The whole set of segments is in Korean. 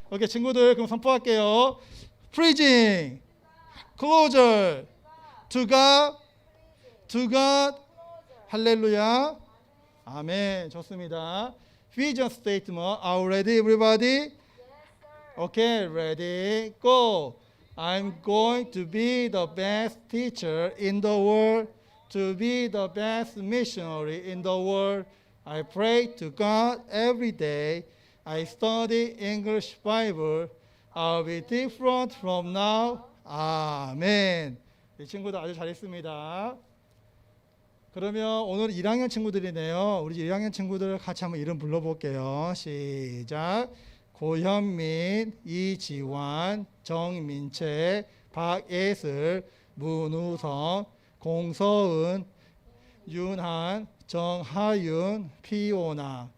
오케이, 친구들 그럼 선포할게요. Preaching, closer to God, to God. 할렐루야. 아멘. 좋습니다. Vision statement. Are you ready, everybody? Okay, ready, go. I'm going to be the best teacher in the world, to be the best missionary in the world. I pray to God every day. I study English Bible. I'll be different from now. 아멘. 이 친구들 아주 잘했습니다. 그러면 오늘 1학년 친구들이네요. 우리 1학년 친구들 같이 한번 이름 불러볼게요. 시작. 고현민, 이지환, 정민채, 박예슬, 문우성, 공서은, 윤한, 정하윤, 피오나.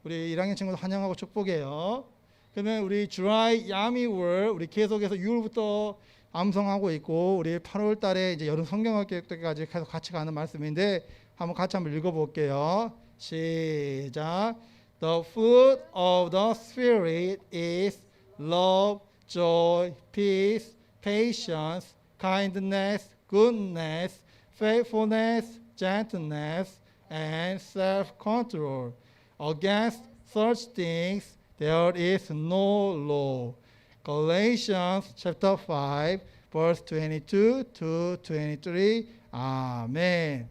우리 1학년 친구들 환영하고 축복해요. 그러면 우리 주라이 야미월 우리 계속해서 6월부터 암송하고 있고 우리 8월 달에 이제 여름 성경학교 때까지 계속 같이 가는 말씀인데 같이 한번 읽어볼게요. 시작. The fruit of the Spirit is love, joy, peace, patience, kindness, goodness, faithfulness, gentleness, and self-control. Against such things there is no law. Galatians chapter 5, verse 22 to 23. 아멘.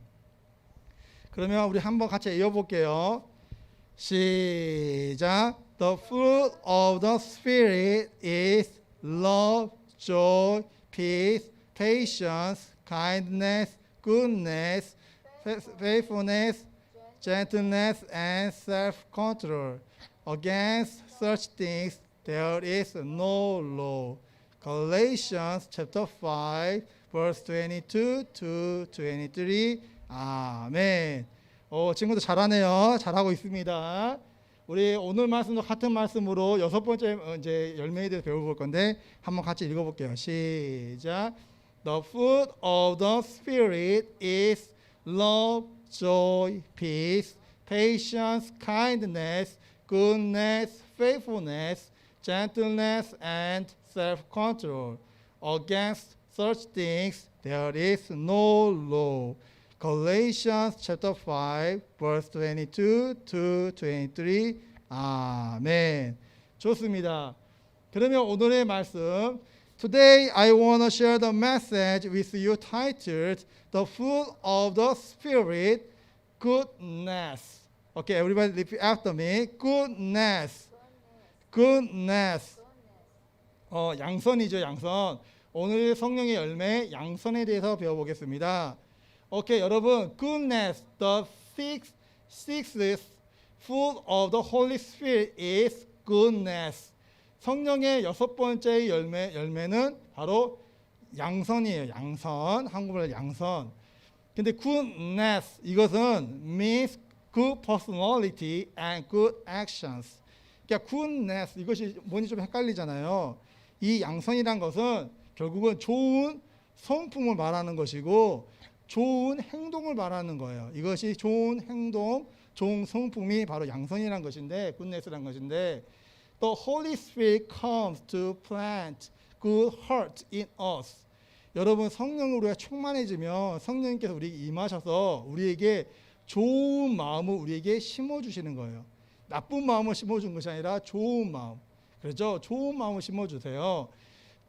그러면 우리 한번 같이 읽어볼게요. 시작. The fruit of the Spirit is love, joy, peace, patience, kindness, goodness, faithfulness, gentleness, and self-control. Against such things there is no law. Galatians chapter 5, verse 22 to 23. 아멘. 친구들 잘하네요. 잘하고 있습니다. 우리 오늘 말씀도 같은 말씀으로 6번째 이제 열매에 대해서 배워볼 건데 한번 같이 읽어볼게요. 시작. The fruit of the Spirit is love, joy, peace, patience, kindness, goodness, faithfulness, gentleness, and self-control. Against such things there is no law. Galatians chapter 5, verse 22 to 23. 아멘. 좋습니다. 그러면 오늘의 말씀. Today I want to share the message with you titled The Fruit of the Spirit, Goodness. Okay, everybody repeat after me. Goodness. Goodness. 양선이죠, 양선. 오늘 성령의 열매, 양선에 대해서 배워보겠습니다. 오케이, 여러분. Goodness, the sixth fruit of the Holy Spirit is goodness. 성령의 6번째 열매는 바로 양선이에요. 양선. 한국말로 양선. 근데 goodness, 이것은 means good personality and good actions. 그러니까 goodness, 이것이 뭔지 좀 헷갈리잖아요. 이 양선이란 것은 결국은 좋은 성품을 말하는 것이고 좋은 행동을 말하는 거예요. 이것이 좋은 행동, 좋은 성품이 바로 양선이란 것인데, goodness란 것인데, The Holy Spirit comes to plant good heart in us. 여러분, 성령으로 우리가 충만해지면 성령님께서 우리에게 임하셔서 우리에게 좋은 마음을 우리에게 심어주시는 거예요. 나쁜 마음을 심어준 것이 아니라 좋은 마음. 그렇죠? 좋은 마음을 심어주세요.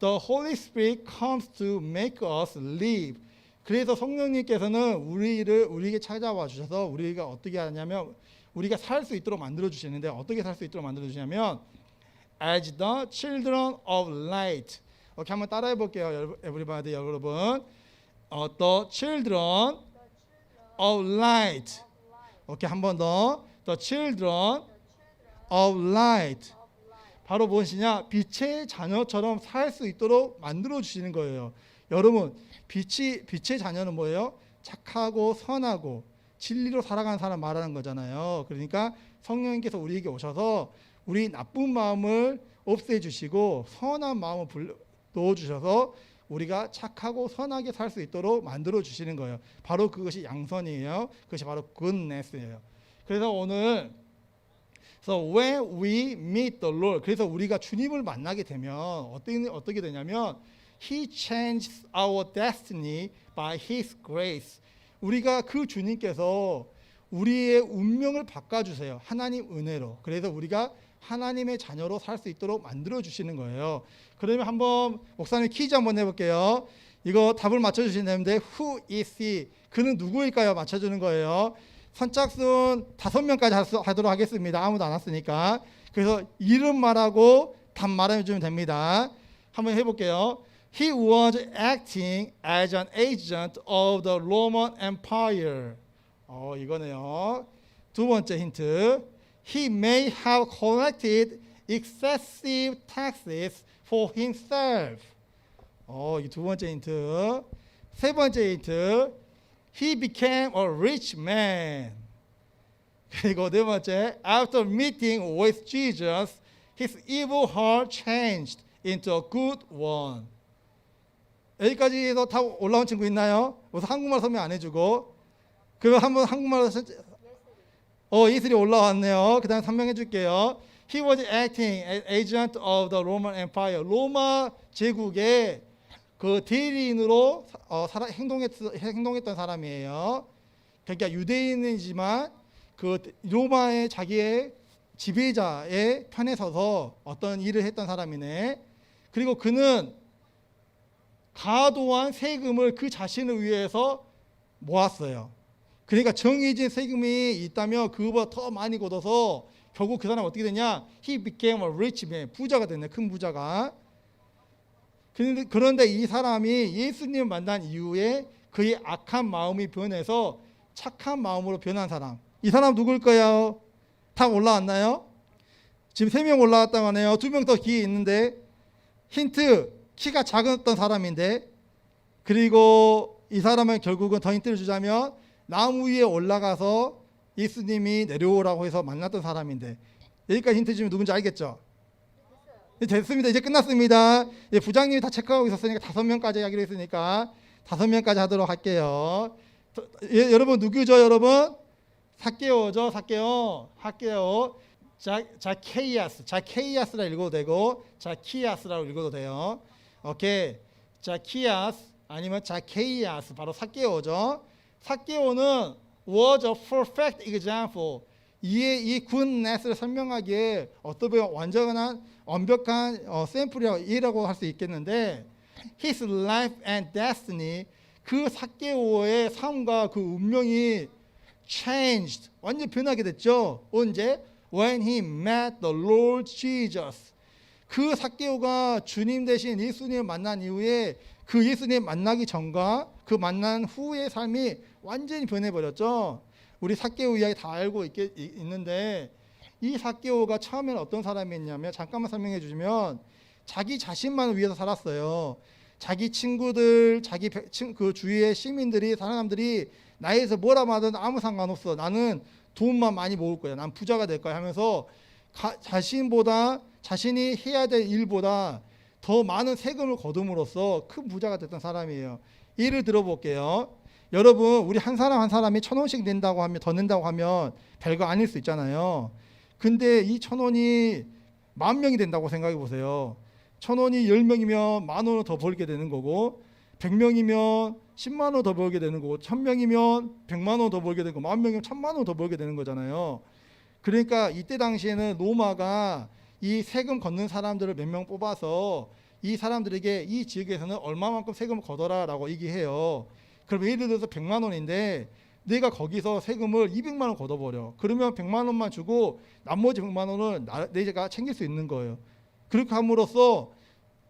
The Holy Spirit comes to make us live. 그래서 성령님께서는 우리에게 찾아와 주셔서 우리가 어떻게 하냐면 우리가 살 수 있도록 만들어 주시는데 어떻게 살 수 있도록 만들어 주시냐면 as the children of light. 오케이, 한번 따라해 볼게요. everybody, 여러분. The children of light. 오케이, 한 번 더. The children of light. 바로 무엇이냐? 빛의 자녀처럼 살 수 있도록 만들어 주시는 거예요. 여러분, 빛의 자녀는 뭐예요? 착하고 선하고 진리로 살아가는 사람 말하는 거잖아요. 그러니까 성령님께서 우리에게 오셔서 우리 나쁜 마음을 없애주시고 선한 마음을 넣어주셔서 우리가 착하고 선하게 살 수 있도록 만들어 주시는 거예요. 바로 그것이 양선이에요. 그것이 바로 goodness예요. 그래서 오늘 So when we meet the Lord, 그래서 우리가 주님을 만나게 되면 어떻게 되냐면 He changes our destiny by His grace. 우리가 그 주님께서 우리의 운명을 바꿔주세요. 하나님 은혜로. 그래서 우리가 하나님의 자녀로 살 수 있도록 만들어주시는 거예요. 그러면 한번 목사님 퀴즈 한번 해볼게요. 이거 답을 맞춰주시면 되는데 Who is he? 그는 누구일까요? 맞춰주는 거예요. 선착순 5명까지 하도록 하겠습니다. 아무도 안 왔으니까. 그래서 이름 말하고 답 말해주면 됩니다. 한번 해볼게요. He was acting as an agent of the Roman Empire. 이거네요. 두 번째 힌트. He may have collected excessive taxes for himself. 이 두 번째 힌트. 세 번째 힌트. He became a rich man. 그리고 네 번째. After meeting with Jesus, his evil heart changed into a good one. 여기까지도 다 올라온 친구 있나요? 우선 한국말 설명 안 해주고. 그럼 한번 한국말로 예슬이 올라왔네요. 그 다음에 설명해 줄게요. He was acting as agent of the Roman Empire. 로마 제국의 그 대리인으로 행동했던 사람이에요. 그러니까 유대인이지만 그 로마의 자기의 지배자의 편에 서서 어떤 일을 했던 사람이네. 그리고 그는 과도한 세금을 그 자신을 위해서 모았어요. 그러니까 정해진 세금이 있다면 그거보다 더 많이 걷어서 결국 그 사람은 어떻게 되냐? He became a rich man. 부자가 됐네. 큰 부자가. 그런데 이 사람이 예수님을 만난 이후에 그의 악한 마음이 변해서 착한 마음으로 변한 사람. 이 사람 누굴까요? 다 올라왔나요? 지금 3명 올라왔다고 하네요. 2명 더 기회 있는데. 힌트. 키가 작았던 사람인데. 그리고 이 사람은 결국은 더 힌트를 주자면 나무 위에 올라가서 예수님이 내려오라고 해서 만났던 사람인데. 여기까지 힌트 주면 누군지 알겠죠? 됐습니다. 이제 끝났습니다. 부장님이 다 체크하고 있었으니까 5명까지 하기로 했으니까 5명까지 하도록 할게요. 여러분 누구죠? 여러분? 삭개오죠? 삭개오. 자케이아스라 읽어도 되고 자키아스라고 읽어도 돼요. 오케이. 자키아스 아니면 자케이아스 바로 삭개오죠. 삭개오는 was a perfect example. 이 goodness를 설명하기에 어떻게 보면 완벽한 샘플이라고 할 수 있겠는데 his life and destiny 그 삭개오의 삶과 그 운명이 changed 완전 변하게 됐죠. 언제? When he met the Lord Jesus. 그 삭개오가 주님 대신 예수님을 만난 이후에 그 예수님 만나기 전과 그 만난 후의 삶이 완전히 변해버렸죠. 우리 삭개오 이야기 다 알고 있는데 이 삭개오가 처음에는 어떤 사람이었냐면 잠깐만 설명해 주시면 자기 자신만을 위해서 살았어요. 자기 친구들, 그 주위의 시민들이 사람들이 나에서 뭐라 하든 아무 상관없어. 나는 돈만 많이 모을 거야. 난 부자가 될 거야 하면서 자신이 해야 될 일보다 더 많은 세금을 거둠으로써 큰 부자가 됐던 사람이에요. 예를 들어볼게요. 여러분 우리 한 사람이 1,000원씩 낸다고 하면 더 낸다고 하면 별거 아닐 수 있잖아요. 근데 이 1,000원이 10,000명이 된다고 생각해 보세요. 1,000원이 10명이면 10,000원을 더 벌게 되는 거고 100명이면 10만 원 더 벌게 되는 거고 1,000명이면 100만 원 더 벌게 되는 거고 10,000명이면 1,000만 원 더 벌게 되는 거잖아요. 그러니까 이때 당시에는 로마가 이 세금 걷는 사람들을 몇 명 뽑아서 이 사람들에게 이 지역에서는 얼마만큼 세금을 걷어라라고 얘기해요. 그럼 예를 들어서 100만 원인데 내가 거기서 세금을 200만 원 걷어버려. 그러면 100만 원만 주고 나머지 100만 원을 내가 챙길 수 있는 거예요. 그렇게 함으로써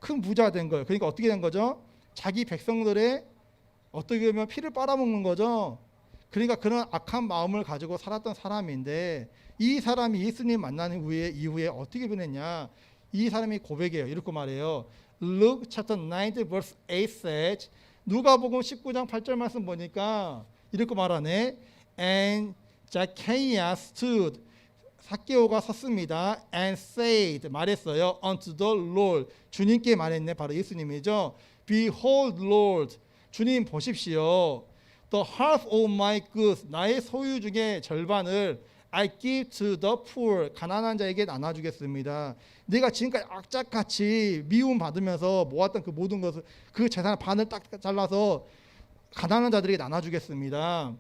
큰 부자가 된 거예요. 그러니까 어떻게 된 거죠? 자기 백성들의 어떻게 보면 피를 빨아먹는 거죠. 그러니까 그런 악한 마음을 가지고 살았던 사람인데 이 사람이 예수님 만나는 이후에 어떻게 변했냐. 이 사람이 고백해요. 이렇게 말해요. Luke chapter 9 verse 8 says 누가복음 19장 8절 말씀 보니까 이렇게 말하네. And Zacchaeus stood. 삭개오가 섰습니다. And said 말했어요. Unto the Lord. 주님께 말했네. 바로 예수님이죠. Behold, Lord. 주님 보십시오. The half of my goods. 나의 소유 중에 절반을 I give to the poor. 가난한 자에게 나눠주겠습니다. 내가 지금까지 악착같이 미움 받으면서 모았던 그 모든 것을 그 재산의 반을 딱 잘라서 가난한 자들에게 나눠주겠습니다.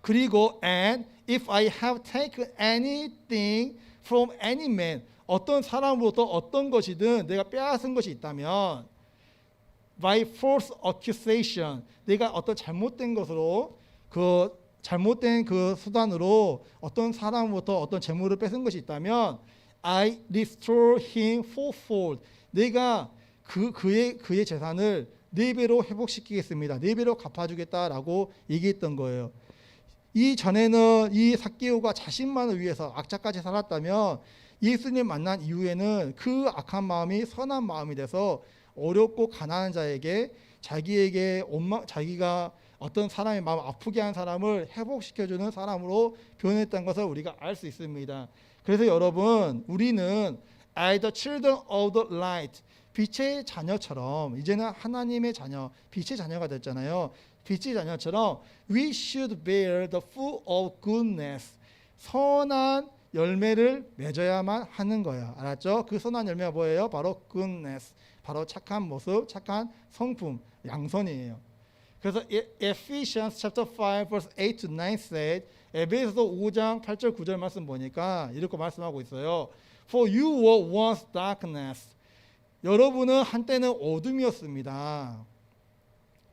그리고 and if I have taken anything from any man, 어떤 사람으로부터 어떤 것이든 내가 빼앗은 것이 있다면 by false accusation, 내가 어떤 잘못된 것으로 그 잘못된 그 수단으로 어떤 사람으로부터 어떤 재물을 뺏은 것이 있다면 I restore him fourfold, 내가 그의 재산을 4배로 회복시키겠습니다. 4배로 갚아주겠다라고 얘기했던 거예요. 이전에는 이 삭개오가 자신만을 위해서 악착같이 살았다면 예수님 만난 이후에는 그 악한 마음이 선한 마음이 돼서 어렵고 가난한 자에게 자기가 어떤 사람의 마음 아프게 한 사람을 회복시켜주는 사람으로 변했다는 것을 우리가 알 수 있습니다. 그래서 여러분, 우리는 as the children of the light, 빛의 자녀처럼 이제는 하나님의 자녀, 빛의 자녀가 됐잖아요. 빛의 자녀처럼 we should bear the fruit of goodness, 선한 열매를 맺어야만 하는 거야. 알았죠? 그 선한 열매가 뭐예요? 바로 goodness, 바로 착한 모습, 착한 성품, 양선이에요. 그래서 Ephesians chapter 5 verse 8 to 9 said, 에베소서 5장 8절 9절 말씀 보니까 이렇게 말씀하고 있어요. For you were once darkness, 여러분은 한때는 어둠이었습니다.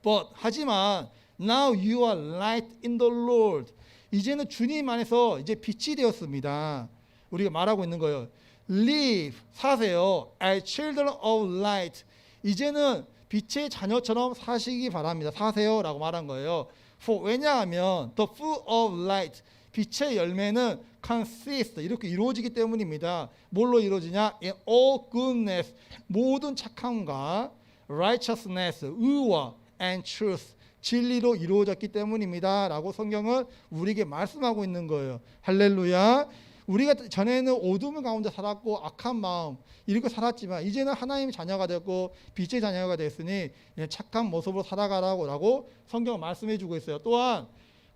But 하지만 now you are light in the Lord, 이제는 주님 안에서 이제 빛이 되었습니다. 우리가 말하고 있는 거예요. Live, 사세요. as children of light, 이제는 빛의 자녀처럼 사시기 바랍니다. 사세요라고 말한 거예요. For, 왜냐하면 the fruit of light, 빛의 열매는 consist, 이렇게 이루어지기 때문입니다. 뭘로 이루어지냐? In all goodness, 모든 착함과 righteousness, 의와 and truth, 진리로 이루어졌기 때문입니다. 라고 성경은 우리에게 말씀하고 있는 거예요. 할렐루야. 우리가 전에는 어둠 가운데 살았고 악한 마음 이렇게 살았지만 이제는 하나님의 자녀가 됐고 빛의 자녀가 됐으니 착한 모습으로 살아가라고 성경은 말씀해 주고 있어요. 또한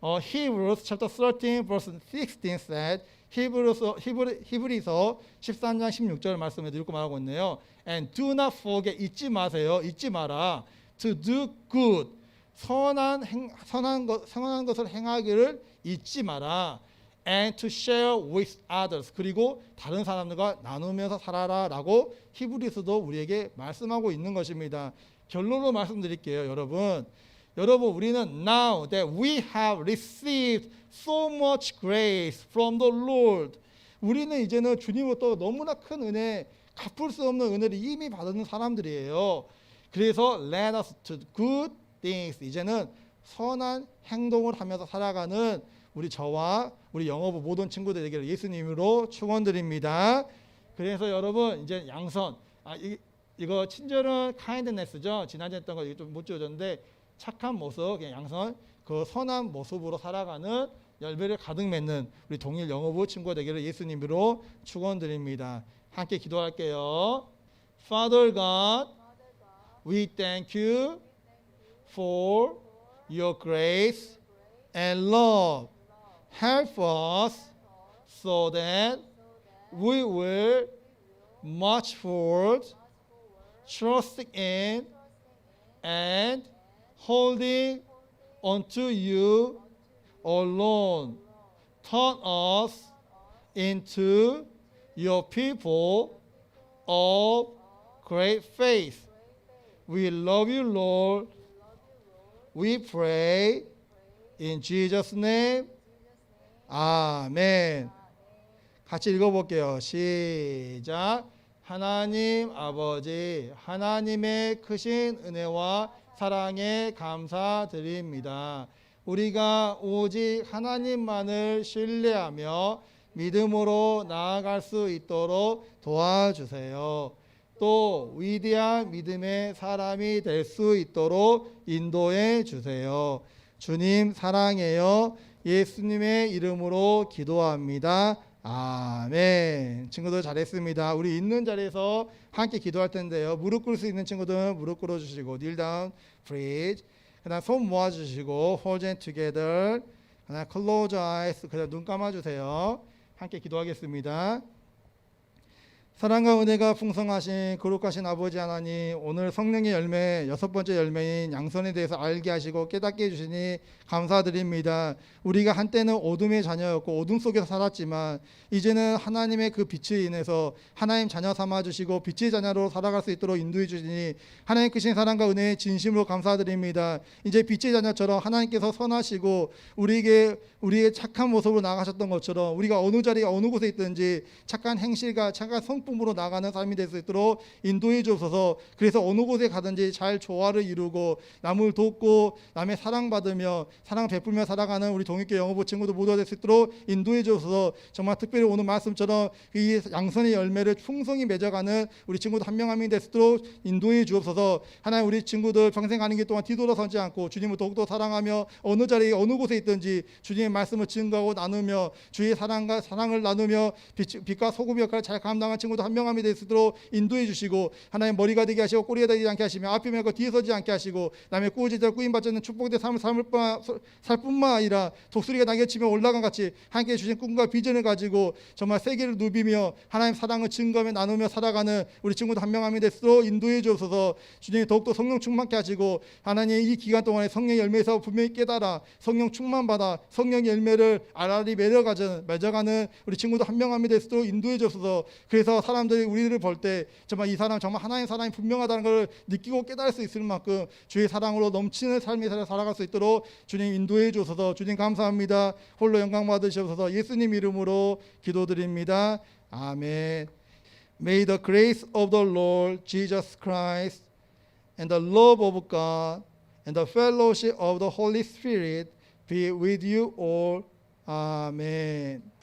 Hebrews chapter 13 verse 16 said, 히브리서 13장 16절 말씀에 읽고 말하고 있네요. And do not forget, 잊지 마세요. 잊지 마라. To do good, 선한 것을 행하기를 잊지 마라. And to share with others, 그리고 다른 사람들과 나누면서 살아라라고 히브리서도 우리에게 말씀하고 있는 것입니다. 결론으로 말씀드릴게요, 여러분. 우리는 now that we have received so much grace from the Lord, 우리는 이제는 주님으로부터 너무나 큰 은혜, 갚을 수 없는 은혜를 이미 받은 사람들이에요. 그래서 let us do good things, 이제는 선한 행동을 하면서 살아가는 저와 우리 영어부 모든 친구들에게 예수님으로 축원드립니다. 그래서 여러분, 이제 양선, 이거 친절은 kindness죠. 지난주에 했던 거 좀 못 지워졌는데 착한 모습, 그냥 양선, 그 선한 모습으로 살아가는 열매를 가득 맺는 우리 동일 영어부 친구들에게 예수님으로 축원드립니다. 함께 기도할게요. Father God, we thank you for your grace and love. Help us so that we will march forward, trusting in and holding onto you alone. Turn us into your people of great faith. We love you, Lord. We pray in Jesus' name. 아멘. 같이 읽어볼게요. 시작. 하나님 아버지, 하나님의 크신 은혜와 사랑에 감사드립니다. 우리가 오직 하나님만을 신뢰하며 믿음으로 나아갈 수 있도록 도와주세요. 또 위대한 믿음의 사람이 될 수 있도록 인도해 주세요. 주님 사랑해요. 예수님의 이름으로 기도합니다. 아멘. 친구들 잘했습니다. 우리 있는 자리에서 함께 기도할 텐데요. 무릎 꿇을 수 있는 친구들은 무릎 꿇어 주시고 kneel down, please. 그다음 손 모아 주시고 hold them together. 하나 close eyes. 그냥 눈 감아주세요. 함께 기도하겠습니다. 사랑과 은혜가 풍성하신 거룩하신 아버지 하나님, 오늘 성령의 열매, 6번째 열매인 양선에 대해서 알게 하시고 깨닫게 해주시니 감사드립니다. 우리가 한때는 어둠의 자녀였고 어둠 속에서 살았지만 이제는 하나님의 그 빛에 인해서 하나님 자녀 삼아주시고 빛의 자녀로 살아갈 수 있도록 인도해 주시니 하나님 크신 사랑과 은혜에 진심으로 감사드립니다. 이제 빛의 자녀처럼 하나님께서 선하시고 우리에게 착한 모습으로 나가셨던 것처럼 우리가 어느 자리에 어느 곳에 있든지 착한 행실과 착한 성품으로 나가는 삶이 될 수 있도록 인도해 주옵소서. 그래서 어느 곳에 가든지 잘 조화를 이루고 남을 돕고 남의 사랑받으며 사랑 베풀며 살아가는 우리 동익교 영어부 친구들 모두가 될 수 있도록 인도해 주옵소서. 정말 특별히 오늘 말씀처럼 이 양선의 열매를 풍성히 맺어가는 우리 친구들 한 명 한 명이 될 수 있도록 인도해 주옵소서. 하나님 우리 친구들 평생 가는 길 동안 뒤돌아서지 않고 주님을 더욱더 사랑하며 어느 자리에 어느 곳에 있든지 주님의 말씀을 증거하고 나누며 주의 사랑을 나누며 빛과 소금 역할을 잘 감당한 친구들 한 명 한 명이 될 수 있도록 인도해 주시고 하나님 머리가 되게 하시고 꼬리가 되지 않게 하시며 앞에 말고 뒤에 서지 않게 하시고 남의 꾸짖어 꾸임받지 않는 축복된 삶을 살 뿐만 아니라 독수리가 낙엽치며 올라간 같이 함께 주신 꿈과 비전을 가지고 정말 세계를 누비며 하나님 사랑을 증거하며 나누며 살아가는 우리 친구들 한 명 한 명이 될 수 있도록 인도해 주옵소서. 주님 더욱더 성령 충만케 하시고 하나님 이 기간 동안에 성령 열매에서 분명히 깨달아 성령 충만받아 성령 열매를 알알이 맺어가는 우리 친구들 한 명 한 명이 될 수 있도록 인도해 주옵소서. 그래서 사람들이 우리를 볼 때 정말 이 사람 정말 하나님 사랑이 분명하다는 걸 느끼고 깨달을 수 있을 만큼 주의 사랑으로 넘치는 삶이 살아갈 수 있도록 주님 인도해 주셔서 주님 감사합니다. 홀로 영광 받으시옵소서. 예수님 이름으로 기도드립니다. 아멘. May the grace of the Lord Jesus Christ and the love of God and the fellowship of the Holy Spirit be with you all. 아멘.